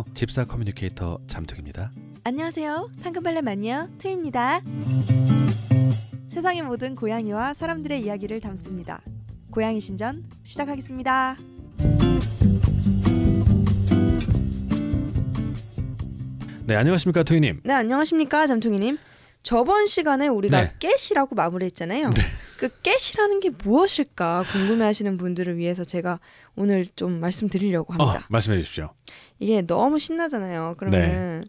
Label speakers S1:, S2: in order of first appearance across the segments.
S1: 안녕하세요. 집사 커뮤니케이터 잠툭입니다.
S2: 안녕하세요. 상큼발레 마니아 투입니다. 세상의 모든 고양이와 사람들의 이야기를 담습니다. 고양이 신전 시작하겠습니다.
S1: 네, 안녕하십니까 토이님.
S2: 네, 안녕하십니까 잠퉁이님. 저번 시간에 우리가
S1: 네.
S2: 깨시라고 마무리했잖아요.
S1: 네.
S2: 그 깨시라는 게 무엇일까 궁금해하시는 분들을 위해서 제가 오늘 좀 말씀드리려고 합니다.
S1: 말씀해 주십시오.
S2: 이게 너무 신나잖아요. 그러면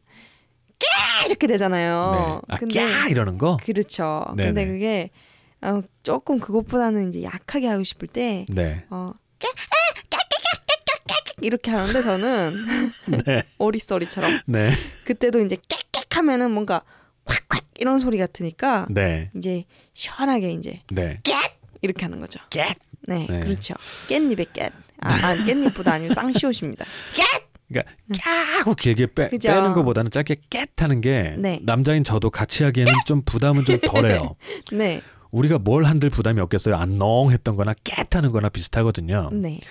S2: 깨 이렇게 되잖아요.
S1: 네. 꺄 이러는 거?
S2: 그렇죠.
S1: 네네.
S2: 근데 그게 조금 그것보다는 이제 약하게 하고 싶을 때
S1: 네.
S2: 이렇게 하는데 저는
S1: 네.
S2: 오리소리처럼
S1: 네.
S2: 그때도 이제 깨끗하면은 뭔가 콱콱 이런 소리 같으니까
S1: 네.
S2: 이제 시원하게 이제
S1: 네.
S2: 깻 이렇게 하는 거죠.
S1: 꺄.
S2: 네,
S1: 네.
S2: 그렇죠. 깻잎의 깻. 깻잎보다 아니고 쌍시옷입니다. 깻.
S1: 그러니까 꺄고 길게
S2: 그죠?
S1: 빼는 것보다는 짧게 꺄 하는 게
S2: 네.
S1: 남자인 저도 같이 하기에는 좀 부담은 좀 덜해요.
S2: 네,
S1: 우리가 뭘 한들 부담이 없겠어요. 안농했던 거나 꺄 하는 거나 비슷하거든요.
S2: 네,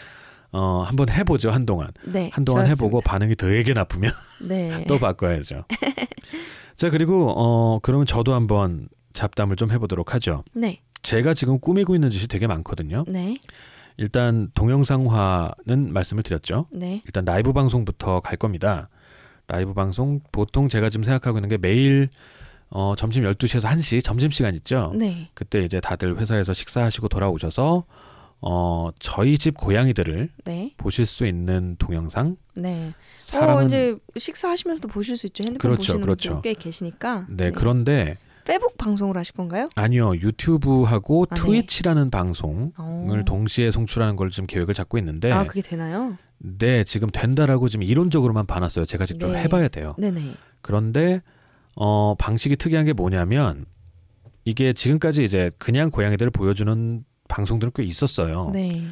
S1: 한번 해보죠. 한동안
S2: 좋았습니다.
S1: 해보고 반응이 되게 나쁘면
S2: 네,
S1: 또 바꿔야죠. 자, 그리고 그러면 저도 한번 잡담을 좀 해보도록 하죠.
S2: 네,
S1: 제가 지금 꾸미고 있는 짓이 되게 많거든요.
S2: 네,
S1: 일단 동영상화는 말씀을 드렸죠.
S2: 네,
S1: 일단 라이브 방송부터 갈 겁니다. 라이브 방송 보통 제가 지금 생각하고 있는 게 매일 점심 12시에서 1시 점심시간 있죠.
S2: 네,
S1: 그때 이제 다들 회사에서 식사하시고 돌아오셔서 저희 집 고양이들을
S2: 네,
S1: 보실 수 있는 동영상.
S2: 네.
S1: 사람은
S2: 이제 식사하시면서도 보실 수 있죠. 핸드폰
S1: 그렇죠,
S2: 보시는
S1: 그렇죠.
S2: 분들 꽤 계시니까.
S1: 네, 그런데
S2: 페북 방송을 하실 건가요?
S1: 아니요, 유튜브하고
S2: 네.
S1: 트위치라는 방송을 동시에 송출하는 걸 지금 계획을 잡고 있는데,
S2: 그게 되나요?
S1: 네, 지금 된다라고 지금 이론적으로만 봐놨어요. 제가 직접
S2: 네.
S1: 해봐야 돼요.
S2: 네네.
S1: 그런데 방식이 특이한 게 뭐냐면 이게 지금까지 이제 그냥 고양이들을 보여주는 방송들은 꽤 있었어요.
S2: 네.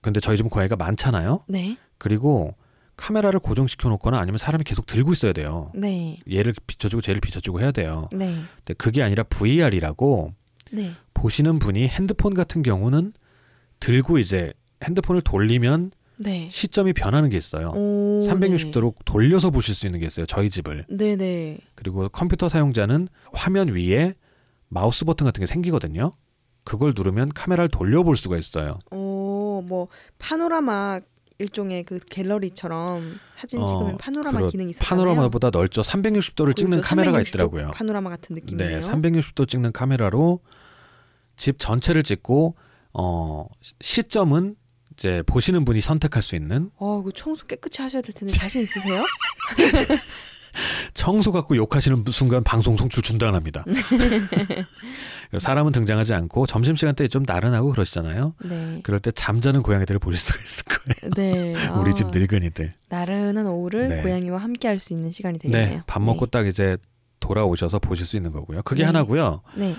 S1: 근데 저희 집은 고양이가 많잖아요.
S2: 네.
S1: 그리고 카메라를 고정시켜 놓거나 아니면 사람이 계속 들고 있어야 돼요.
S2: 네.
S1: 얘를 비춰주고 쟤를 비춰주고 해야 돼요.
S2: 네.
S1: 근데 그게 아니라 VR이라고
S2: 네.
S1: 보시는 분이 핸드폰 같은 경우는 들고 이제 핸드폰을 돌리면
S2: 네.
S1: 시점이 변하는 게 있어요. 360도로 돌려서 보실 수 있는 게 있어요. 저희 집을.
S2: 네네.
S1: 그리고 컴퓨터 사용자는 화면 위에 마우스 버튼 같은 게 생기거든요. 그걸 누르면 카메라를 돌려볼 수가 있어요.
S2: 뭐 파노라마 일종의 그 갤러리처럼 사진 찍으면 파노라마 기능이 있었잖아요.
S1: 파노라마보다 넓죠. 360도를 찍는
S2: 그렇죠.
S1: 카메라가
S2: 360도
S1: 있더라고요.
S2: 파노라마 같은 느낌이네요.
S1: 네, 360도 찍는 카메라로 집 전체를 찍고 시점은 이제 보시는 분이 선택할 수 있는.
S2: 그 청소 깨끗이 하셔야 될 텐데 자신 있으세요?
S1: 청소 갖고 욕하시는 순간 방송 송출 중단합니다. 사람은 등장하지 않고 점심시간 때 좀 나른하고 그러시잖아요.
S2: 네.
S1: 그럴 때 잠자는 고양이들을 보실 수가 있을 거예요.
S2: 네.
S1: 우리 집 늙은이들.
S2: 나른한 오후를
S1: 네.
S2: 고양이와 함께 할 수 있는 시간이 되겠네요.
S1: 네, 밥 먹고 딱 이제 돌아오셔서 보실 수 있는 거고요. 그게
S2: 네.
S1: 하나고요.
S2: 네.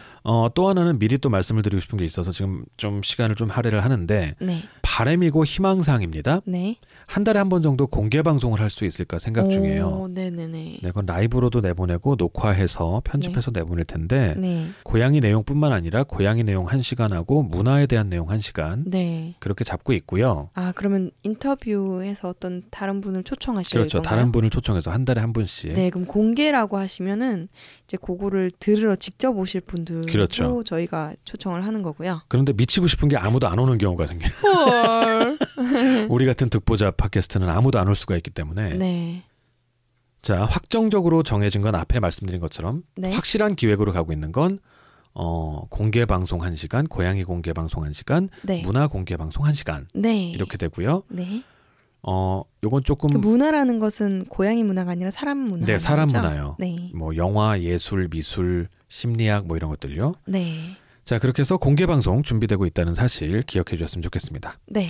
S1: 또 하나는 미리 또 말씀을 드리고 싶은 게 있어서 지금 좀 시간을 좀 할애를 하는데
S2: 네.
S1: 바람이고 희망사항입니다.
S2: 네.
S1: 한 달에 한 번 정도 공개 방송을 할 수 있을까 생각 중이에요.
S2: 네네네.
S1: 네, 그건 라이브로도 내보내고 녹화해서 편집해서 내보낼 텐데
S2: 네.
S1: 고양이 내용뿐만 아니라 고양이 내용 1시간하고 문화에 대한 내용 1시간
S2: 네.
S1: 그렇게 잡고 있고요.
S2: 그러면 인터뷰에서 어떤 다른 분을 초청하실
S1: 그렇죠.
S2: 건가요?
S1: 다른 분을 초청해서 한 달에 한 분씩.
S2: 네, 그럼 공개라고 하시면은 이제 그거를 들으러 직접 오실 분들도
S1: 그렇죠.
S2: 저희가 초청을 하는 거고요.
S1: 그런데 미치고 싶은 게 아무도 안 오는 경우가 생겨요.
S2: 헐.
S1: 우리 같은 듣보잡 팟캐스트는 아무도 안 올 수가 있기 때문에.
S2: 네.
S1: 자, 확정적으로 정해진 건 앞에 말씀드린 것처럼
S2: 네.
S1: 확실한 기획으로 가고 있는 건 공개 방송 1시간, 고양이 공개 방송 1시간,
S2: 네.
S1: 문화 공개 방송 1시간
S2: 네.
S1: 이렇게 되고요.
S2: 네.
S1: 요건 조금
S2: 그 문화라는 것은 고양이 문화가 아니라 사람 문화.
S1: 네, 사람 문화요.
S2: 네.
S1: 뭐 영화, 예술, 미술, 심리학 뭐 이런 것들요.
S2: 네.
S1: 자, 그렇게 해서 공개 방송 준비되고 있다는 사실 기억해 주셨으면 좋겠습니다.
S2: 네.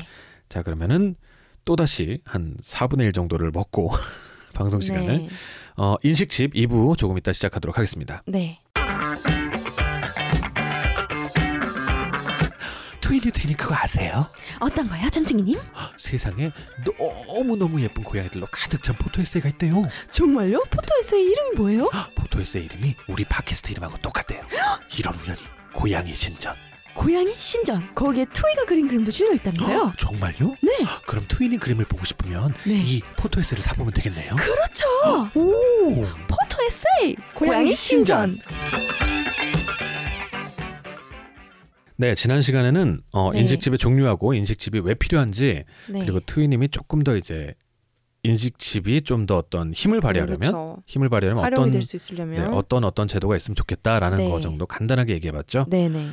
S1: 자, 그러면은 또다시 한 4분의 1 정도를 먹고 방송 시간을
S2: 네.
S1: 인식집 2부 조금 이따 시작하도록 하겠습니다.
S2: 네.
S1: 트윈이 그거 아세요?
S2: 어떤 거요, 잠둥이님?
S1: 세상에 너무너무 예쁜 고양이들로 가득 찬 포토 에세이가 있대요.
S2: 정말요? 포토 에세이 이름이 뭐예요?
S1: 포토 에세이 이름이 우리 팟캐스트 이름하고 똑같대요. 이런 우연이 고양이 신전.
S2: 고양이 신전. 거기에 투이가 그린 그림도 실려 있다면서요?
S1: 정말요?
S2: 네.
S1: 그럼 트윈이 그림을 보고 싶으면
S2: 네.
S1: 이 포토 에세이를 사보면 되겠네요.
S2: 그렇죠.
S1: 오.
S2: 포토 에세이. 고양이 신전.
S1: 네, 지난 시간에는
S2: 네.
S1: 인식집의 종류하고 인식집이 왜 필요한지
S2: 네.
S1: 그리고 트위님이 조금 더 이제 인식집이 좀 더 어떤 힘을 발휘하려면
S2: 그렇죠.
S1: 어떤
S2: 활용이 될 수 있으려면
S1: 어떤 제도가 있으면 좋겠다라는
S2: 네.
S1: 거 정도 간단하게 얘기해봤죠.
S2: 네네.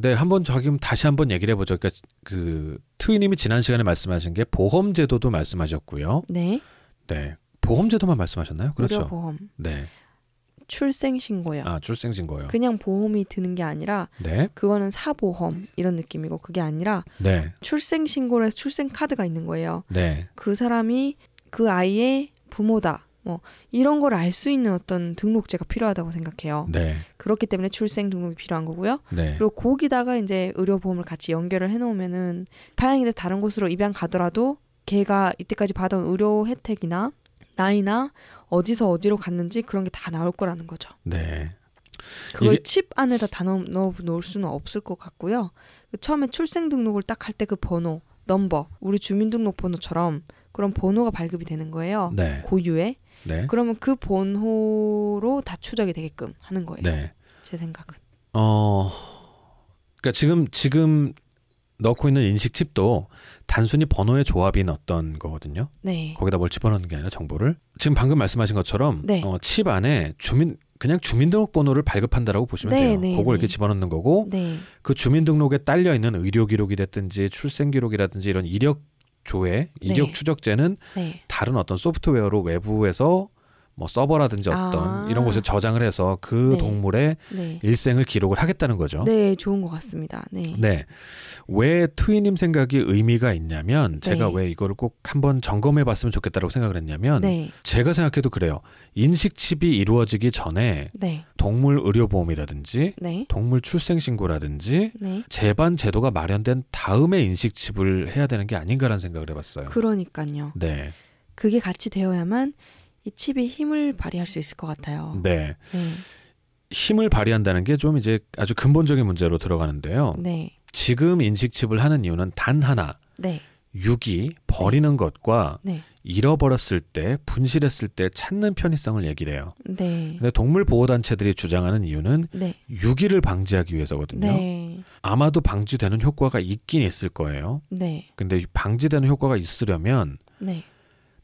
S1: 네, 한번 다시 한번 얘기를 해보죠. 그러니까 그 트위님이 지난 시간에 말씀하신 게 보험 제도도 말씀하셨고요.
S2: 네.
S1: 네, 보험 제도만 말씀하셨나요? 그렇죠.
S2: 의료보험.
S1: 네,
S2: 출생신고요.
S1: 출생신고요.
S2: 그냥 보험이 드는 게 아니라
S1: 네,
S2: 그거는 사보험 이런 느낌이고 그게 아니라
S1: 네,
S2: 출생신고를 해서 출생카드가 있는 거예요.
S1: 네,
S2: 그 사람이 그 아이의 부모다. 뭐 이런 걸 알 수 있는 어떤 등록제가 필요하다고 생각해요.
S1: 네,
S2: 그렇기 때문에 출생 등록이 필요한 거고요.
S1: 네,
S2: 그리고 거기다가 이제 의료보험을 같이 연결을 해놓으면은 다행히도 다른 곳으로 입양 가더라도 걔가 이때까지 받아온 의료 혜택이나 나이나 어디서 어디로 갔는지 그런 게 다 나올 거라는 거죠.
S1: 네.
S2: 그걸
S1: 이게-
S2: 칩 안에다 다 넣어 놓을 수는 없을 것 같고요. 처음에 출생 등록을 딱 할 때 그 번호, 넘버, 우리 주민등록번호처럼 그런 번호가 발급이 되는 거예요.
S1: 네,
S2: 고유의.
S1: 네,
S2: 그러면 그 번호로 다 추적이 되게끔 하는 거예요.
S1: 네.
S2: 제 생각은.
S1: 그러니까 지금 넣고 있는 인식칩도 단순히 번호의 조합인 어떤 거거든요.
S2: 네.
S1: 거기다 뭘 집어넣는 게 아니라 정보를 지금 방금 말씀하신 것처럼
S2: 네.
S1: 칩 안에 그냥 주민등록번호를 발급한다라고 보시면
S2: 네,
S1: 돼요.
S2: 네,
S1: 그걸
S2: 네.
S1: 이렇게 집어넣는 거고
S2: 네.
S1: 그 주민등록에 딸려 있는 의료 기록이 됐든지 출생 기록이라든지 이런 이력
S2: 네.
S1: 추적제는
S2: 네.
S1: 다른 어떤 소프트웨어로 외부에서 뭐 서버라든지 어떤 이런 곳에 저장을 해서 그
S2: 네.
S1: 동물의
S2: 네.
S1: 일생을 기록을 하겠다는 거죠.
S2: 네, 좋은 것 같습니다. 네.
S1: 네. 왜 트위님 생각이 의미가 있냐면 제가
S2: 네.
S1: 왜 이거를 꼭 한번 점검해 봤으면 좋겠다라고 생각을 했냐면
S2: 네.
S1: 제가 생각해도 그래요. 인식칩이 이루어지기 전에
S2: 네.
S1: 동물 의료보험이라든지
S2: 네.
S1: 동물 출생신고라든지
S2: 네.
S1: 재반 제도가 마련된 다음에 인식칩을 해야 되는 게 아닌가라는 생각을 해봤어요.
S2: 그러니까요.
S1: 네.
S2: 그게 같이 되어야만 이 칩이 힘을 발휘할 수 있을 것 같아요.
S1: 네.
S2: 네.
S1: 힘을 발휘한다는 게 좀 이제 아주 근본적인 문제로 들어가는데요.
S2: 네.
S1: 지금 인식칩을 하는 이유는 단 하나.
S2: 네.
S1: 유기, 버리는 것과
S2: 네.
S1: 잃어버렸을 때, 분실했을 때 찾는 편의성을 얘기를 해요.
S2: 네.
S1: 근데 동물보호단체들이 주장하는 이유는
S2: 네.
S1: 유기를 방지하기 위해서거든요.
S2: 네.
S1: 아마도 방지되는 효과가 있긴 있을 거예요.
S2: 네.
S1: 근데 방지되는 효과가 있으려면
S2: 네.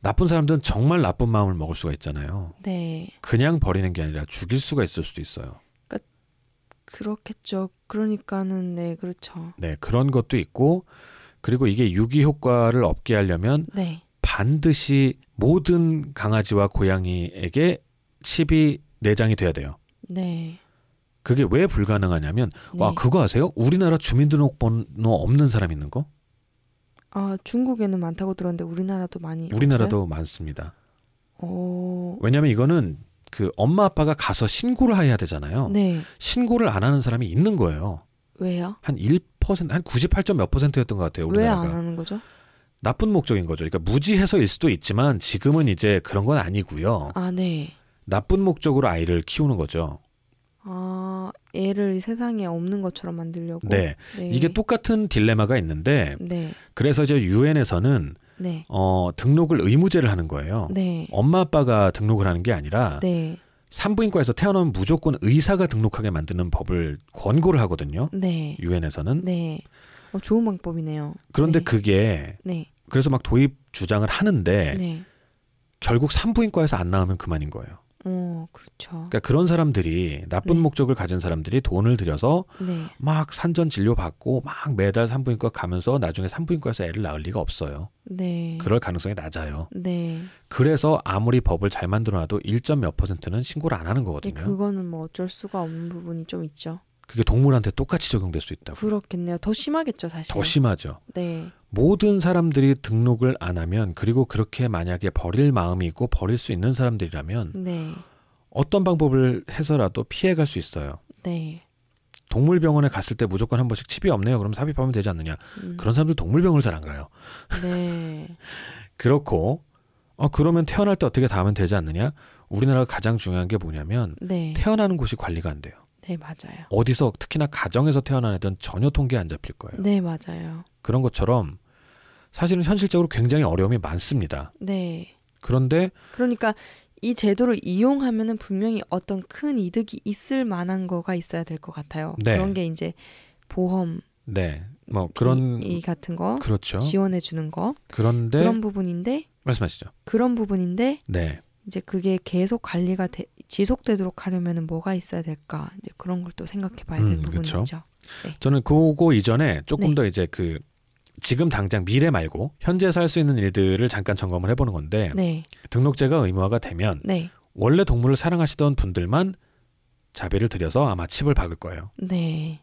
S1: 나쁜 사람들은 정말 나쁜 마음을 먹을 수가 있잖아요.
S2: 네.
S1: 그냥 버리는 게 아니라 죽일 수가 있을 수도 있어요.
S2: 그렇겠죠. 그러니까는 네, 그렇죠.
S1: 네, 그런 것도 있고 그리고 이게 유기 효과를 얻게 하려면
S2: 네.
S1: 반드시 모든 강아지와 고양이에게 칩이 내장이 돼야 돼요.
S2: 네.
S1: 그게 왜 불가능하냐면
S2: 네.
S1: 와 그거 아세요? 우리나라 주민등록번호 없는 사람 있는 거?
S2: 아, 중국에는 많다고 들었는데 우리나라도 많이
S1: 우리나라도 많습니다.
S2: 없어요?
S1: 왜냐하면 이거는 그 엄마 아빠가 가서 신고를 해야 되잖아요.
S2: 네.
S1: 신고를 안 하는 사람이 있는 거예요.
S2: 왜요?
S1: 한 1%, 한 98몇 몇 %였던 것 같아요.
S2: 왜
S1: 우리나라가.
S2: 안 하는 거죠?
S1: 나쁜 목적인 거죠. 그러니까 무지해서일 수도 있지만 지금은 이제 그런 건 아니고요.
S2: 아, 네.
S1: 나쁜 목적으로 아이를 키우는 거죠.
S2: 아, 애를 세상에 없는 것처럼 만들려고.
S1: 네.
S2: 네.
S1: 이게 똑같은 딜레마가 있는데
S2: 네.
S1: 그래서 이제 유엔에서는
S2: 네.
S1: 등록을 의무제를 하는 거예요.
S2: 네.
S1: 엄마 아빠가 등록을 하는 게 아니라
S2: 네.
S1: 산부인과에서 태어나면 무조건 의사가 등록하게 만드는 법을 권고를 하거든요.
S2: 네.
S1: 유엔에서는.
S2: 네. 좋은 방법이네요.
S1: 그런데
S2: 네.
S1: 그게
S2: 네.
S1: 그래서 막 도입 주장을 하는데
S2: 네.
S1: 결국 산부인과에서 안 나오면 그만인 거예요.
S2: 그렇죠.
S1: 그러니까 그런 사람들이 나쁜
S2: 네.
S1: 목적을 가진 사람들이 돈을 들여서
S2: 네.
S1: 막 산전 진료 받고 막 매달 산부인과 가면서 나중에 산부인과에서 애를 낳을 리가 없어요.
S2: 네.
S1: 그럴 가능성이 낮아요.
S2: 네.
S1: 그래서 아무리 법을 잘 만들어놔도 1점 몇 %는 신고를 안 하는
S2: 네,
S1: 거거든요.
S2: 그거는 뭐 어쩔 수가 없는 부분이 좀 있죠.
S1: 그게 동물한테 똑같이 적용될 수 있다고.
S2: 그렇겠네요. 더 심하겠죠, 사실.
S1: 더 심하죠.
S2: 네.
S1: 모든 사람들이 등록을 안 하면 그리고 그렇게 만약에 버릴 마음이 있고 버릴 수 있는 사람들이라면
S2: 네.
S1: 어떤 방법을 해서라도 피해갈 수 있어요.
S2: 네.
S1: 동물병원에 갔을 때 무조건 한 번씩 칩이 없네요. 그럼 삽입하면 되지 않느냐. 그런 사람들 동물병원을 잘 안 가요.
S2: 네.
S1: 그렇고 그러면 태어날 때 어떻게 다 하면 되지 않느냐. 우리나라가 가장 중요한 게 뭐냐면
S2: 네.
S1: 태어나는 곳이 관리가 안 돼요.
S2: 네, 맞아요.
S1: 어디서 특히나 가정에서 태어난 애들은 전혀 통계에 안 잡힐 거예요.
S2: 네, 맞아요.
S1: 그런 것처럼 사실은 현실적으로 굉장히 어려움이 많습니다.
S2: 네.
S1: 그런데
S2: 그러니까 이 제도를 이용하면은 분명히 어떤 큰 이득이 있을 만한 거가 있어야 될 것 같아요.
S1: 네.
S2: 그런 게 이제 보험,
S1: 네, 뭐 그런
S2: 이 같은 거
S1: 그렇죠.
S2: 지원해 주는 거
S1: 그런데
S2: 그런 부분인데
S1: 말씀하시죠.
S2: 그런 부분인데
S1: 네,
S2: 이제 그게 계속 관리가 지속되도록 하려면은 뭐가 있어야 될까? 이제 그런 걸 또 생각해 봐야 되는
S1: 그렇죠.
S2: 부분이죠.
S1: 저는 그거 이전에 조금
S2: 네.
S1: 더 이제 그 지금 당장 미래 말고 현재에서 할 수 있는 일들을 잠깐 점검을 해보는 건데
S2: 네.
S1: 등록제가 의무화가 되면
S2: 네.
S1: 원래 동물을 사랑하시던 분들만 자비를 들여서 아마 칩을 박을 거예요.
S2: 네.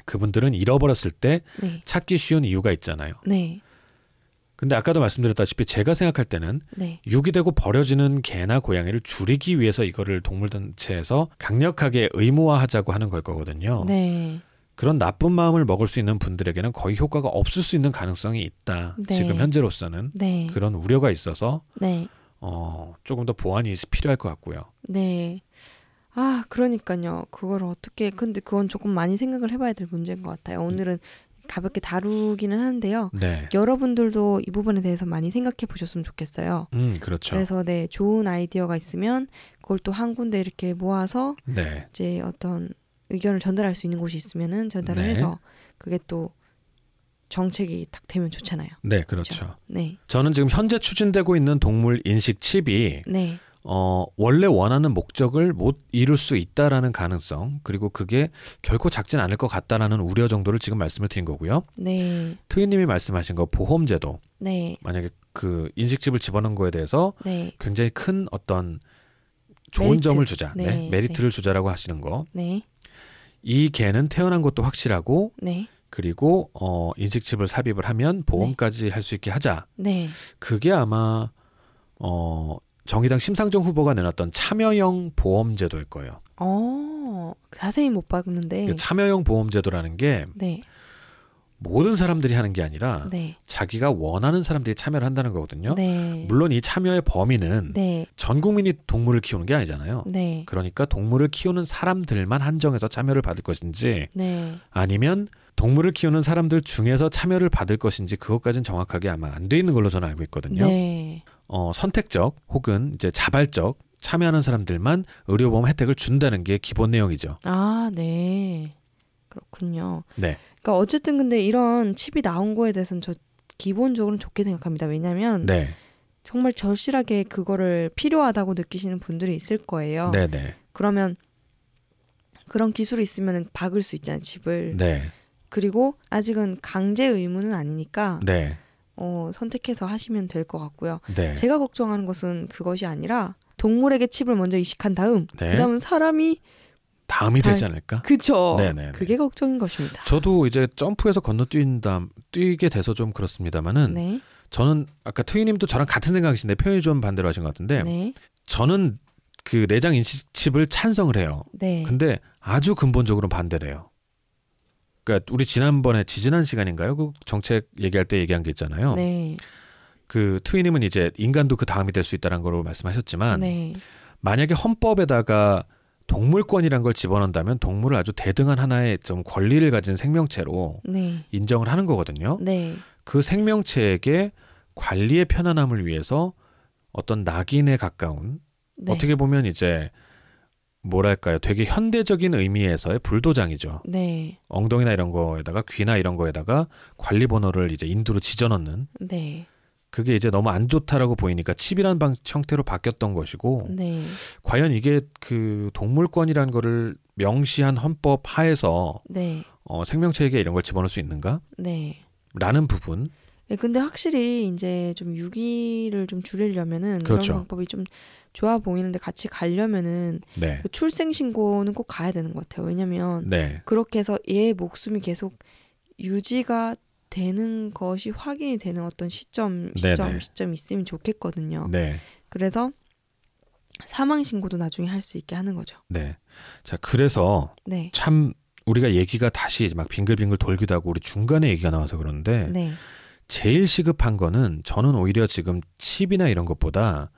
S1: 그분들은 잃어버렸을 때
S2: 네.
S1: 찾기 쉬운 이유가 있잖아요.
S2: 네.
S1: 근데 아까도 말씀드렸다시피 제가 생각할 때는
S2: 네.
S1: 유기되고 버려지는 개나 고양이를 줄이기 위해서 이거를 동물단체에서 강력하게 의무화하자고 하는 걸 거거든요.
S2: 네.
S1: 그런 나쁜 마음을 먹을 수 있는 분들에게는 거의 효과가 없을 수 있는 가능성이 있다.
S2: 네.
S1: 지금 현재로서는
S2: 네.
S1: 그런 우려가 있어서
S2: 네.
S1: 조금 더 보완이 필요할 것 같고요.
S2: 네. 아, 그러니까요. 그걸 어떻게 근데 그건 조금 많이 생각을 해봐야 될 문제인 것 같아요. 오늘은 가볍게 다루기는 하는데요.
S1: 네,
S2: 여러분들도 이 부분에 대해서 많이 생각해 보셨으면 좋겠어요.
S1: 그렇죠.
S2: 그래서 네, 좋은 아이디어가 있으면 그걸 또 한 군데 이렇게 모아서
S1: 네,
S2: 이제 어떤 의견을 전달할 수 있는 곳이 있으면은 전달을
S1: 네.
S2: 해서 그게 또 정책이 딱 되면 좋잖아요.
S1: 네, 그렇죠.
S2: 네.
S1: 저는 지금 현재 추진되고 있는 동물 인식 칩이
S2: 네.
S1: 원래 원하는 목적을 못 이룰 수 있다라는 가능성, 그리고 그게 결코 작진 않을 것 같다라는 우려 정도를 지금 말씀을 드린 거고요.
S2: 네.
S1: 트위님이 말씀하신 거 보험제도,
S2: 네.
S1: 만약에 그 인식칩을 집어넣은 거에 대해서
S2: 네.
S1: 굉장히 큰 어떤 좋은
S2: 메리트.
S1: 점을 주자,
S2: 네,
S1: 네, 메리트를 주자라고 하시는 거.
S2: 네.
S1: 이 개는 태어난 것도 확실하고,
S2: 네.
S1: 그리고 인식칩을 삽입을 하면 보험까지 할 수 있게 하자.
S2: 네.
S1: 그게 아마 정의당 심상정 후보가 내놨던 참여형 보험제도일 거예요.
S2: 자세히 못 봤는데.
S1: 그 참여형 보험제도라는 게
S2: 네.
S1: 모든 사람들이 하는 게 아니라
S2: 네.
S1: 자기가 원하는 사람들이 참여를 한다는 거거든요.
S2: 네.
S1: 물론 이 참여의 범위는
S2: 네.
S1: 전 국민이 동물을 키우는 게 아니잖아요.
S2: 네.
S1: 그러니까 동물을 키우는 사람들만 한정해서 참여를 받을 것인지
S2: 네.
S1: 아니면 동물을 키우는 사람들 중에서 참여를 받을 것인지 그것까지는 정확하게 아마 안 돼 있는 걸로 저는 알고 있거든요.
S2: 네.
S1: 선택적 혹은 이제 자발적 참여하는 사람들만 의료보험 혜택을 준다는 게 기본 내용이죠.
S2: 아, 네. 그렇군요.
S1: 네.
S2: 그러니까 어쨌든 근데 이런 칩이 나온 거에 대해서는 저 기본적으로는 좋게 생각합니다. 왜냐하면
S1: 네.
S2: 정말 절실하게 그거를 필요하다고 느끼시는 분들이 있을 거예요.
S1: 네, 네.
S2: 그러면 그런 기술이 있으면 박을 수 있잖아요, 칩을.
S1: 네.
S2: 그리고 아직은 강제 의무는 아니니까
S1: 네.
S2: 선택해서 하시면 될 것 같고요.
S1: 네.
S2: 제가 걱정하는 것은 그것이 아니라 동물에게 칩을 먼저 이식한 다음
S1: 네.
S2: 그다음은 사람이
S1: 다음이 되지 않을까?
S2: 그쵸.
S1: 네네.
S2: 그게 걱정인 것입니다.
S1: 저도 이제 점프해서 뛰게 돼서 좀 그렇습니다만은
S2: 네.
S1: 저는 아까 트위님도 저랑 같은 생각이신데 표현이 좀 반대로 하신 것 같은데
S2: 네.
S1: 저는 그 내장 인식칩을 찬성을 해요.
S2: 네.
S1: 근데 아주 근본적으로 반대를 해요. 그러니까 우리 지난번에 지지난 시간인가요? 그 정책 얘기할 때 얘기한 게 있잖아요.
S2: 네.
S1: 그 트위님은 이제 인간도 그 다음이 될 수 있다는 걸로 말씀하셨지만
S2: 네.
S1: 만약에 헌법에다가 동물권이란 걸 집어넣는다면 동물을 아주 대등한 하나의 좀 권리를 가진 생명체로
S2: 네.
S1: 인정을 하는 거거든요.
S2: 네.
S1: 그 생명체에게 관리의 편안함을 위해서 어떤 낙인에 가까운
S2: 네.
S1: 어떻게 보면 이제 뭐랄까요, 되게 현대적인 의미에서의 불도장이죠.
S2: 네.
S1: 엉덩이나 이런 거에다가 귀나 이런 거에다가 관리 번호를 이제 인두로 지져넣는
S2: 네.
S1: 그게 이제 너무 안 좋다라고 보이니까 칩이란 형태로 바뀌었던 것이고
S2: 네.
S1: 과연 이게 그 동물권이라는 거를 명시한 헌법 하에서
S2: 네.
S1: 생명체에게 이런 걸 집어넣을 수 있는가?
S2: 네.
S1: 라는 부분.
S2: 네, 근데 확실히 이제 좀 유기를 좀 줄이려면은
S1: 그렇죠.
S2: 이런 방법이 좀 좋아 보이는데 같이 가려면은
S1: 네.
S2: 그 출생 신고는 꼭 가야 되는 것 같아요. 왜냐면
S1: 네.
S2: 그렇게 해서 얘의 목숨이 계속 유지가 되는 것이 확인이 되는 어떤 시점이 있으면 좋겠거든요.
S1: 네.
S2: 그래서 사망 신고도 나중에 할 수 있게 하는 거죠.
S1: 네. 자, 그래서
S2: 네.
S1: 참 우리가 얘기가 다시 이제 막 빙글빙글 돌기도 하고 우리 중간에 얘기가 나와서 그러는데
S2: 네.
S1: 제일 시급한 거는 저는 오히려 지금 칩이나 이런 것보다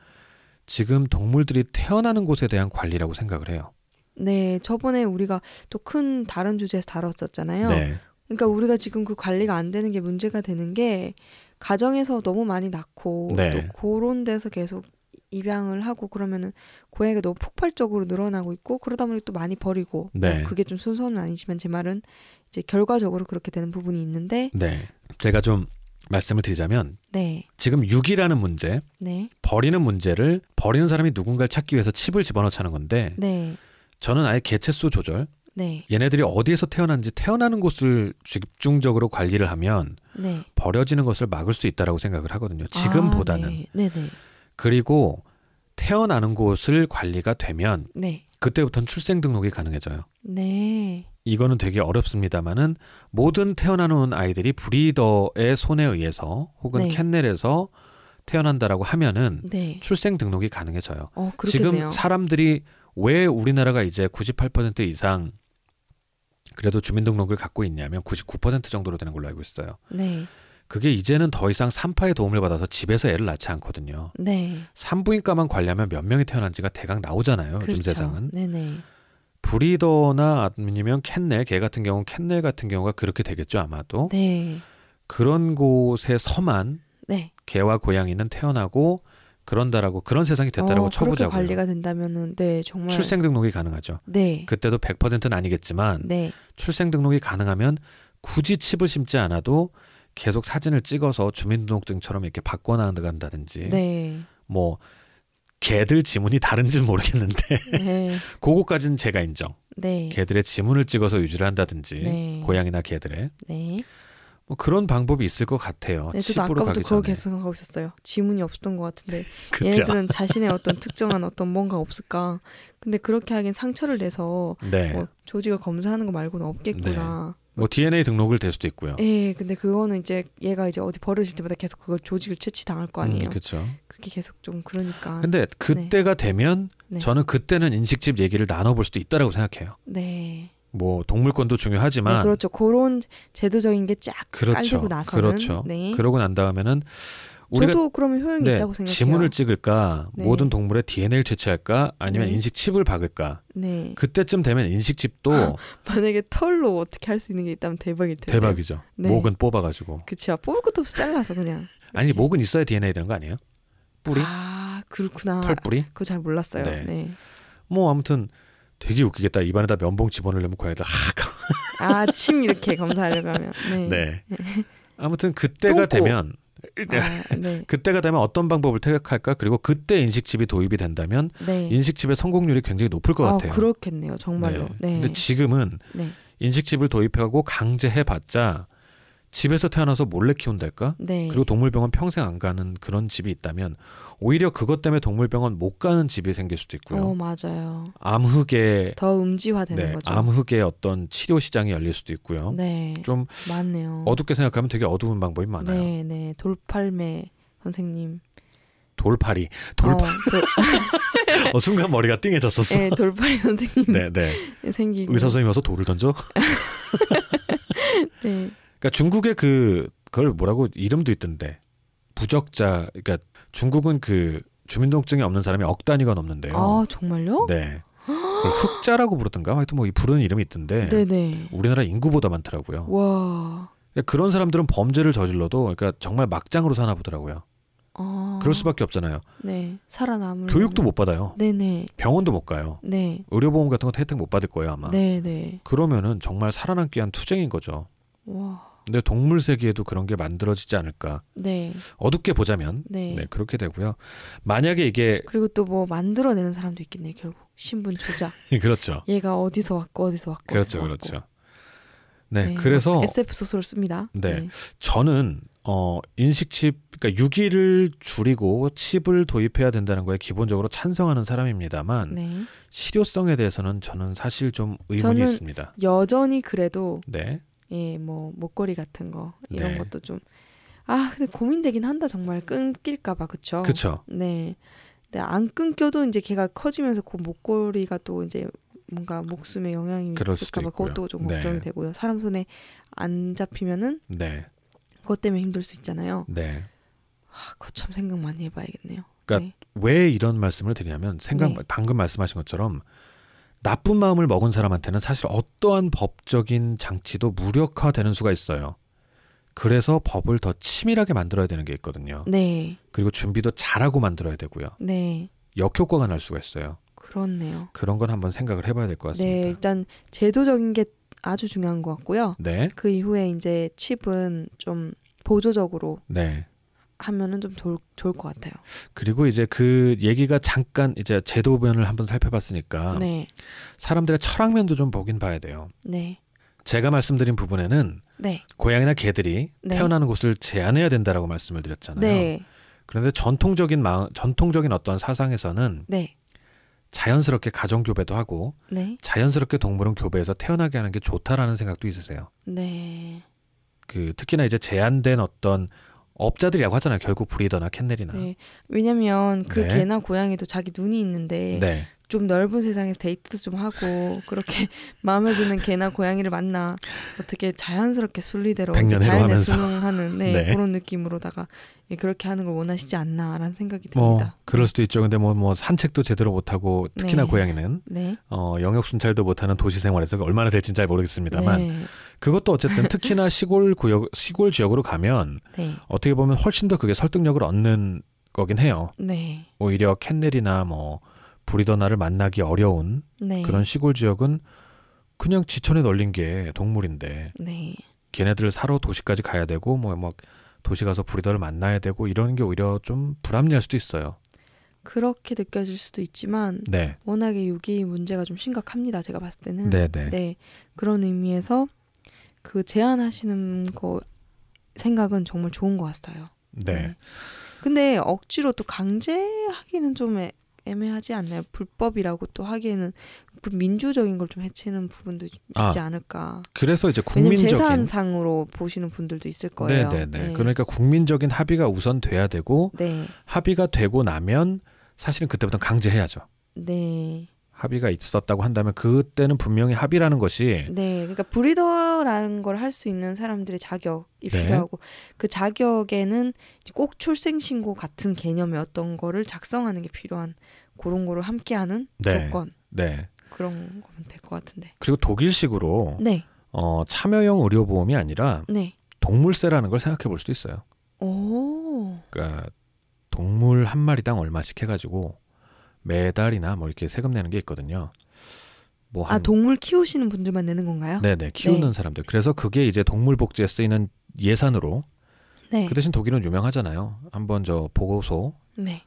S1: 지금 동물들이 태어나는 곳에 대한 관리라고 생각을 해요.
S2: 네, 저번에 우리가 또 큰 다른 주제에서 다뤘었잖아요.
S1: 네.
S2: 그러니까 우리가 지금 그 관리가 안 되는 게 문제가 되는 게 가정에서 너무 많이 낳고
S1: 네.
S2: 또 그런 데서 계속 입양을 하고 그러면은 고양이가 너무 폭발적으로 늘어나고 있고 그러다 보니 또 많이 버리고
S1: 네.
S2: 그게 좀 순서는 아니지만 제 말은 이제 결과적으로 그렇게 되는 부분이 있는데
S1: 네. 제가 좀 말씀을 드리자면
S2: 네,
S1: 지금 유기라는 문제,
S2: 네,
S1: 버리는 문제를 버리는 사람이 누군가를 찾기 위해서 칩을 집어넣자는 건데
S2: 네,
S1: 저는 아예 개체수 조절,
S2: 네,
S1: 얘네들이 어디에서 태어난지 태어나는 곳을 집중적으로 관리를 하면
S2: 네.
S1: 버려지는 것을 막을 수 있다라고 생각을 하거든요. 지금보다는.
S2: 네, 네, 네,
S1: 그리고 태어나는 곳을 관리가 되면
S2: 네,
S1: 그때부터는 출생 등록이 가능해져요.
S2: 네,
S1: 이거는 되게 어렵습니다만은 모든 태어나는 아이들이 브리더의 손에 의해서 혹은
S2: 네.
S1: 캔넬에서 태어난다라고 하면은
S2: 네.
S1: 출생 등록이 가능해져요.
S2: 그렇겠네요.
S1: 지금 사람들이 왜 우리나라가 이제 98% 이상 그래도 주민등록을 갖고 있냐면 99% 정도로 되는 걸로 알고 있어요.
S2: 네,
S1: 그게 이제는 더 이상 산파의 도움을 받아서 집에서 애를 낳지 않거든요.
S2: 네,
S1: 산부인과만 관리하면 몇 명이 태어난지가 대강 나오잖아요. 요즘
S2: 그렇죠.
S1: 세상은.
S2: 네네.
S1: 브리더나 아니면 캔넬, 개 같은 경우는 캔넬 같은 경우가 그렇게 되겠죠 아마도.
S2: 네,
S1: 그런 곳에서만
S2: 네.
S1: 개와 고양이는 태어나고 그런다라고 그런 세상이 됐다라고
S2: 그렇게
S1: 쳐보자고요.
S2: 관리가 된다면은 네 정말
S1: 출생 등록이 가능하죠.
S2: 네,
S1: 그때도 100%는 아니겠지만
S2: 네,
S1: 출생 등록이 가능하면 굳이 칩을 심지 않아도 계속 사진을 찍어서 주민등록증처럼 이렇게 바꿔나간다든지
S2: 네,
S1: 뭐 개들 지문이 다른지는 모르겠는데
S2: 네,
S1: 그거까지는 제가 인정.
S2: 네,
S1: 개들의 지문을 찍어서 유지를 한다든지
S2: 네.
S1: 고양이나 개들의
S2: 네.
S1: 뭐 그런 방법이 있을 것 같아요.
S2: 네, 저도
S1: 칩으로
S2: 아까부터
S1: 가기
S2: 그거
S1: 전에.
S2: 계속 생각하고 있었어요. 지문이 없었던 것 같은데
S1: 그쵸?
S2: 얘네들은 자신의 어떤 특정한 어떤 뭔가 없을까? 근데 그렇게 하긴 상처를 내서
S1: 네.
S2: 뭐 조직을 검사하는 거 말고는 없겠구나.
S1: 뭐 DNA 등록을 될 수도 있고요.
S2: 예, 근데 그거는 이제 얘가 이제 어디 버려질 때마다 계속 그걸 조직을 채취당할 거 아니에요.
S1: 그렇죠.
S2: 그게 계속 좀 그러니까.
S1: 근데 그때가 되면
S2: 네.
S1: 저는 그때는 인식집 얘기를 나눠볼 수도 있다라고 생각해요.
S2: 네.
S1: 뭐 동물권도 중요하지만
S2: 네, 그렇죠. 그런 제도적인 게 쫙
S1: 그렇죠.
S2: 깔리고 나서는
S1: 그렇죠.
S2: 네.
S1: 그러고 난 다음에는 우리가
S2: 저도 그러면 효용이
S1: 네,
S2: 있다고 생각해요.
S1: 지문을 찍을까,
S2: 네.
S1: 모든 동물의 DNA를 채취할까, 아니면
S2: 네.
S1: 인식칩을 박을까.
S2: 네.
S1: 그때쯤 되면 인식칩도
S2: 만약에 털로 어떻게 할 수 있는 게 있다면 대박일 텐데.
S1: 대박이죠.
S2: 네.
S1: 목은 뽑아가지고.
S2: 그쵸. 뽑을 것도 없이 잘라서 그냥.
S1: 아니 목은 있어야 DNA 되는 거 아니에요? 뿌리?
S2: 아 그렇구나.
S1: 털뿌리?
S2: 그거 잘 몰랐어요.
S1: 네.
S2: 네.
S1: 뭐 아무튼 되게 웃기겠다. 입안에다 면봉 집어넣으려면 고양이들
S2: 침 이렇게 검사하려고 하면. 네.
S1: 네. 아무튼 그때가
S2: 똥꼬.
S1: 되면
S2: 네.
S1: 그때가 되면 어떤 방법을 택할까? 그리고 그때 인식칩이 도입이 된다면
S2: 네.
S1: 인식칩의 성공률이 굉장히 높을 것 같아요.
S2: 그렇겠네요. 정말로. 네.
S1: 근데 지금은
S2: 네.
S1: 인식칩을 도입하고 강제해봤자 집에서 태어나서 몰래 키운달까?
S2: 네.
S1: 그리고 동물병원 평생 안 가는 그런 집이 있다면 오히려 그것 때문에 동물병원 못 가는 집이 생길 수도 있고요.
S2: 맞아요.
S1: 암흑의
S2: 더 음지화되는
S1: 네,
S2: 거죠.
S1: 암흑의 어떤 치료 시장이 열릴 수도 있고요.
S2: 네.
S1: 좀
S2: 맞네요.
S1: 어둡게 생각하면 되게 어두운 방법이 많아요.
S2: 네, 네. 돌팔매 선생님.
S1: 돌팔이 순간 머리가 띵해졌었어.
S2: 네, 돌팔이 선생님.
S1: 네, 네.
S2: 생기고.
S1: 의사 선생님 와서 돌을 던져?
S2: 네.
S1: 그러니까 중국의 그걸 뭐라고 이름도 있던데. 부적자. 그러니까 중국은 그 주민등록증이 없는 사람이 억 단위가 넘는데요.
S2: 아, 정말요?
S1: 네. 그걸 흑자라고 부르던가 하여튼 뭐 이 부르는 이름이 있던데.
S2: 네네.
S1: 우리나라 인구보다 많더라고요.
S2: 와.
S1: 그러니까 그런 사람들은 범죄를 저질러도 그러니까 정말 막장으로 사나 보더라고요. 그럴 수밖에 없잖아요.
S2: 네. 살아남을.
S1: 교육도 못 받아요.
S2: 네네.
S1: 병원도 못 가요.
S2: 네.
S1: 의료보험 같은 것도 혜택 못 받을 거예요 아마.
S2: 네네.
S1: 그러면은 정말 살아남기 위한 투쟁인 거죠.
S2: 와.
S1: 근데 동물 세계에도 그런 게 만들어지지 않을까.
S2: 네.
S1: 어둡게 보자면
S2: 네.
S1: 네, 그렇게 되고요. 만약에 이게
S2: 그리고 또 뭐 만들어내는 사람도 있겠네요. 결국 신분 조작.
S1: 그렇죠.
S2: 얘가 어디서 왔고 어디서 왔고.
S1: 그렇죠,
S2: 어디서
S1: 그렇죠.
S2: 왔고.
S1: 네, 그래서
S2: SF 소설을 씁니다.
S1: 네. 저는 인식칩, 그러니까 유기를 줄이고 칩을 도입해야 된다는 거에 기본적으로 찬성하는 사람입니다만
S2: 네.
S1: 실효성에 대해서는 저는 사실 좀 의문이
S2: 저는
S1: 있습니다.
S2: 여전히 그래도
S1: 네,
S2: 예, 뭐 목걸이 같은 거 이런
S1: 네.
S2: 것도 좀 근데 고민되긴 한다 정말 끊길까봐 그쵸?
S1: 그렇죠.
S2: 네. 근데 안 끊겨도 이제 걔가 커지면서 그 목걸이가 또 이제 뭔가 목숨에 영향이
S1: 그럴 수도
S2: 있을까봐
S1: 있고요.
S2: 그것도 좀
S1: 네.
S2: 걱정이 되고요. 사람 손에 안 잡히면은
S1: 네,
S2: 그것 때문에 힘들 수 있잖아요.
S1: 네.
S2: 그거 참 생각 많이 해봐야겠네요.
S1: 그러니까
S2: 네.
S1: 왜 이런 말씀을 드리냐면
S2: 네.
S1: 방금 말씀하신 것처럼 나쁜 마음을 먹은 사람한테는 사실 어떠한 법적인 장치도 무력화되는 수가 있어요. 그래서 법을 더 치밀하게 만들어야 되는 게 있거든요.
S2: 네.
S1: 그리고 준비도 잘하고 만들어야 되고요.
S2: 네.
S1: 역효과가 날 수가 있어요.
S2: 그렇네요.
S1: 그런 건 한번 생각을 해봐야 될 것 같습니다.
S2: 네, 일단 제도적인 게 아주 중요한 것 같고요.
S1: 네.
S2: 그 이후에 이제 칩은 좀 보조적으로
S1: 네.
S2: 하면은 좀 좋을 것 같아요.
S1: 그리고 이제 그 얘기가 잠깐 이제 제도면을 한번 살펴봤으니까
S2: 네.
S1: 사람들의 철학면도 좀 보긴 봐야 돼요.
S2: 네.
S1: 제가 말씀드린 부분에는
S2: 네.
S1: 고양이나 개들이
S2: 네.
S1: 태어나는 곳을 제한해야 된다라고 말씀을 드렸잖아요.
S2: 네.
S1: 그런데 전통적인 어떤 사상에서는
S2: 네.
S1: 자연스럽게 가정 교배도 하고
S2: 네.
S1: 자연스럽게 동물은 교배해서 태어나게 하는 게 좋다라는 생각도 있으세요.
S2: 네.
S1: 그 특히나 이제 제한된 어떤 업자들이라고 하잖아요. 결국 브리더나 캔넬이나.
S2: 네. 왜냐면 그
S1: 네.
S2: 개나 고양이도 자기 눈이 있는데
S1: 네.
S2: 좀 넓은 세상에서 데이트도 좀 하고 그렇게 마음에 드는 개나 고양이를 만나 어떻게 자연스럽게 순리대로 이제
S1: 백년해로
S2: 자연에
S1: 하면서.
S2: 순응하는 네,
S1: 네.
S2: 그런 느낌으로다가 그렇게 하는 걸 원하시지 않나라는 생각이
S1: 뭐
S2: 듭니다.
S1: 그럴 수도 있죠. 근데 뭐 산책도 제대로 못 하고 특히나
S2: 네.
S1: 고양이는
S2: 네.
S1: 영역 순찰도 못하는 도시 생활에서 얼마나 될지는 잘 모르겠습니다만
S2: 네.
S1: 그것도 어쨌든 특히나 시골 지역으로 가면
S2: 네.
S1: 어떻게 보면 훨씬 더 그게 설득력을 얻는 거긴 해요.
S2: 네.
S1: 오히려 캔넬이나 뭐 브리더나를 만나기 어려운
S2: 네.
S1: 그런 시골 지역은 그냥 지천에 널린 게 동물인데
S2: 네.
S1: 걔네들 사러 도시까지 가야 되고 뭐 막 도시 가서 브리더를 만나야 되고 이런 게 오히려 좀 불합리할 수도 있어요.
S2: 그렇게 느껴질 수도 있지만
S1: 네.
S2: 워낙에 유기 문제가 좀 심각합니다. 제가 봤을 때는.
S1: 네네.
S2: 네. 그런 의미에서 그 제한하시는 거 생각은 정말 좋은 것 같아요.
S1: 네.
S2: 근데 억지로 또 강제하기는 좀 애매하지 않나요? 불법이라고 또 하기에는 그 민주적인 걸 좀 해치는 부분도 있지 않을까.
S1: 그래서 이제
S2: 왜냐면
S1: 국민적인
S2: 재산상으로 보시는 분들도 있을 거예요.
S1: 네네네.
S2: 네.
S1: 그러니까 국민적인 합의가 우선 돼야 되고
S2: 네.
S1: 합의가 되고 나면 사실은 그때부터 강제해야죠.
S2: 네.
S1: 합의가 있었다고 한다면 그때는 분명히 합의라는 것이
S2: 네. 그러니까 브리더라는 걸 할 수 있는 사람들의 자격이
S1: 네.
S2: 필요하고 그 자격에는 꼭 출생신고 같은 개념의 어떤 거를 작성하는 게 필요한 그런 거를 함께하는
S1: 네.
S2: 조건
S1: 네.
S2: 그런 거면 될 것 같은데.
S1: 그리고 독일식으로
S2: 네.
S1: 참여형 의료보험이 아니라
S2: 네.
S1: 동물세라는 걸 생각해 볼 수도 있어요.
S2: 오.
S1: 그러니까 동물 한 마리당 얼마씩 해가지고 매달이나 뭐 이렇게 세금 내는 게 있거든요. 뭐
S2: 아, 동물 키우시는 분들만 내는 건가요?
S1: 네네 키우는
S2: 네.
S1: 사람들. 그래서 그게 이제 동물복지에 쓰이는 예산으로.
S2: 네.
S1: 그 대신 독일은 유명하잖아요. 한번 저 보호소
S2: 네.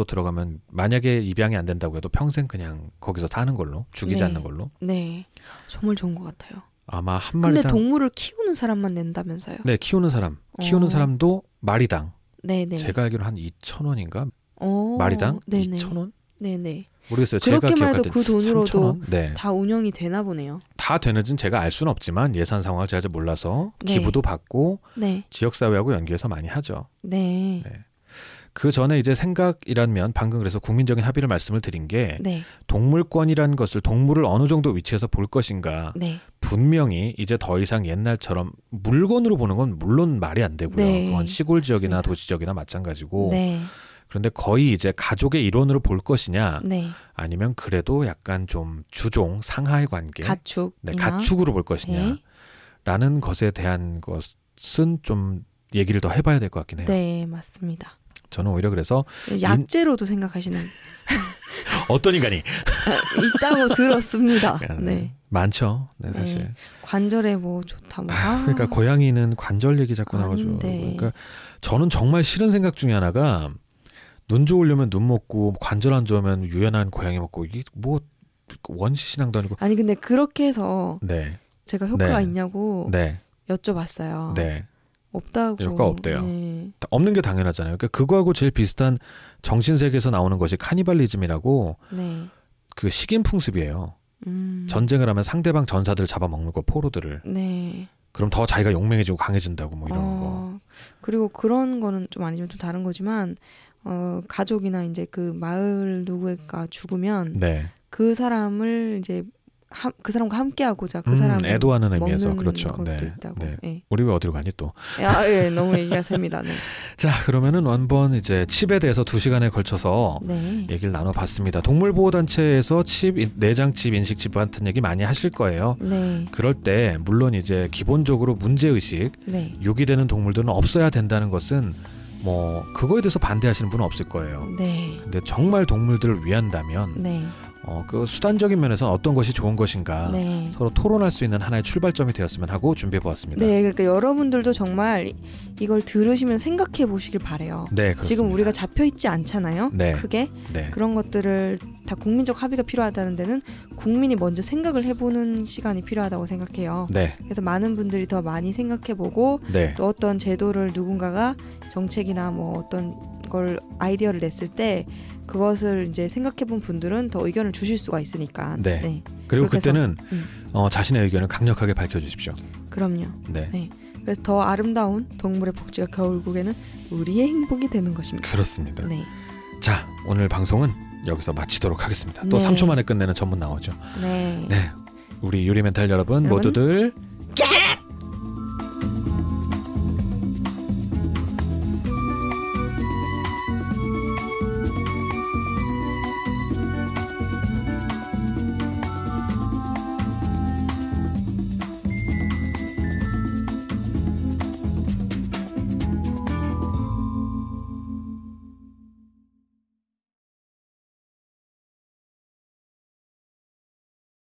S1: 들어가면 만약에 입양이 안 된다고 해도 평생 그냥 거기서 사는 걸로 죽이지
S2: 네.
S1: 않는 걸로.
S2: 네. 정말 좋은 것 같아요.
S1: 아마 한
S2: 근데
S1: 마리당.
S2: 동물을 키우는 사람만 낸다면서요?
S1: 네 키우는
S2: 어.
S1: 사람도 마리당.
S2: 네네.
S1: 제가 알기로 한 2,000원인가
S2: 어.
S1: 마리당
S2: 네네.
S1: 2,000원?
S2: 네네.
S1: 모르겠어요. 제가
S2: 그렇게만 해도
S1: 기억할 때
S2: 그 돈으로도
S1: 3,000원? 네.
S2: 다 운영이 되나 보네요.
S1: 다 되는지는 제가 알 수는 없지만 예산 상황을 제가 잘 몰라서
S2: 네.
S1: 기부도 받고
S2: 네.
S1: 지역사회하고 연계해서 많이 하죠.
S2: 네.
S1: 네. 그 전에 이제 생각이라면 방금 그래서 국민적인 합의를 말씀을 드린 게
S2: 네.
S1: 동물권이라는 것을 동물을 어느 정도 위치에서 볼 것인가
S2: 네.
S1: 분명히 이제 더 이상 옛날처럼 물건으로 보는 건 물론 말이 안 되고요.
S2: 네.
S1: 그건 시골 지역이나
S2: 맞습니다.
S1: 도시 지역이나 마찬가지고
S2: 네.
S1: 그런데 거의 이제 가족의 일원으로 볼 것이냐
S2: 네.
S1: 아니면 그래도 약간 좀 주종 상하의 관계
S2: 가축.
S1: 네, 가축으로 볼 것이냐 라는 것에 대한 것은 좀 얘기를 더 해봐야 될 것 같긴 해요.
S2: 네, 맞습니다.
S1: 저는 오히려 그래서
S2: 약재로도 생각하시는
S1: 어떤 인간이
S2: 있다고 들었습니다. 네.
S1: 많죠. 네, 사실.
S2: 네. 관절에 뭐 좋다 뭐.
S1: 그러니까 고양이는 관절 얘기 자꾸 나와가지고.
S2: 아닌데.
S1: 그러니까 저는 정말 싫은 생각 중에 하나가 눈 좋으려면 눈 먹고 관절 안 좋으면 유연한 고양이 먹고 이게 뭐 원시신앙도 아니고.
S2: 아니 근데 그렇게 해서
S1: 네.
S2: 제가 효과가
S1: 네.
S2: 있냐고
S1: 네.
S2: 여쭤봤어요.
S1: 네.
S2: 없다고.
S1: 효과 없대요.
S2: 네.
S1: 없는 게 당연하잖아요. 그러니까 그거하고 제일 비슷한 정신 세계에서 나오는 것이 카니발리즘이라고
S2: 네.
S1: 그 식인 풍습이에요. 전쟁을 하면 상대방 전사들을 잡아먹는 거 포로들을.
S2: 네.
S1: 그럼 더 자기가 용맹해지고 강해진다고 뭐 이런 거.
S2: 그리고 그런 거는 좀 아니면 좀 다른 거지만 가족이나 이제 그 마을 누구가 죽으면
S1: 네.
S2: 그 사람을 이제 그 사람과 함께하고자 그 사람을
S1: 애도하는 의미에서
S2: 먹는
S1: 그렇죠.
S2: 것도
S1: 네.
S2: 있다고.
S1: 네.
S2: 네.
S1: 우리 왜 어디로 가니 또?
S2: 아, 예, 너무 얘기가 셉니다. 네.
S1: 자, 그러면은 한번 이제 칩에 대해서 2시간에 걸쳐서
S2: 네.
S1: 얘기를 나눠봤습니다. 동물보호단체에서 칩, 내장칩, 인식칩 같은 얘기 많이 하실 거예요.
S2: 네.
S1: 그럴 때 물론 이제 기본적으로 문제의식,
S2: 네.
S1: 유기되는 동물들은 없어야 된다는 것은 뭐 그거에 대해서 반대하시는 분은 없을 거예요.
S2: 네.
S1: 근데 정말 동물들을 위한다면
S2: 네.
S1: 그 수단적인 면에서 어떤 것이 좋은 것인가
S2: 네.
S1: 서로 토론할 수 있는 하나의 출발점이 되었으면 하고 준비해보았습니다.
S2: 네, 그러니까 여러분들도 정말 이걸 들으시면 생각해 보시길 바래요.
S1: 네, 그렇습니다.
S2: 지금 우리가 잡혀 있지 않잖아요.
S1: 네.
S2: 크게
S1: 네.
S2: 그런 것들을 다 국민적 합의가 필요하다는 데는 국민이 먼저 생각을 해보는 시간이 필요하다고 생각해요.
S1: 네.
S2: 그래서 많은 분들이 더 많이 생각해보고
S1: 네.
S2: 또 어떤 제도를 누군가가 정책이나 뭐 어떤 걸 아이디어를 냈을 때 그것을 이제 생각해본 분들은 더 의견을 주실 수가 있으니까.
S1: 네. 그리고
S2: 그렇게 해서,
S1: 그때는 자신의 의견을 강력하게 밝혀주십시오.
S2: 그럼요.
S1: 네.
S2: 네. 그래서 더 아름다운 동물의 복지가 결국에는 우리의 행복이 되는 것입니다.
S1: 그렇습니다.
S2: 네.
S1: 자, 오늘 방송은 여기서 마치도록 하겠습니다. 또
S2: 네.
S1: 3초 만에 끝내는 전문 나오죠.
S2: 네.
S1: 네. 우리 유리 멘탈 여러분 모두들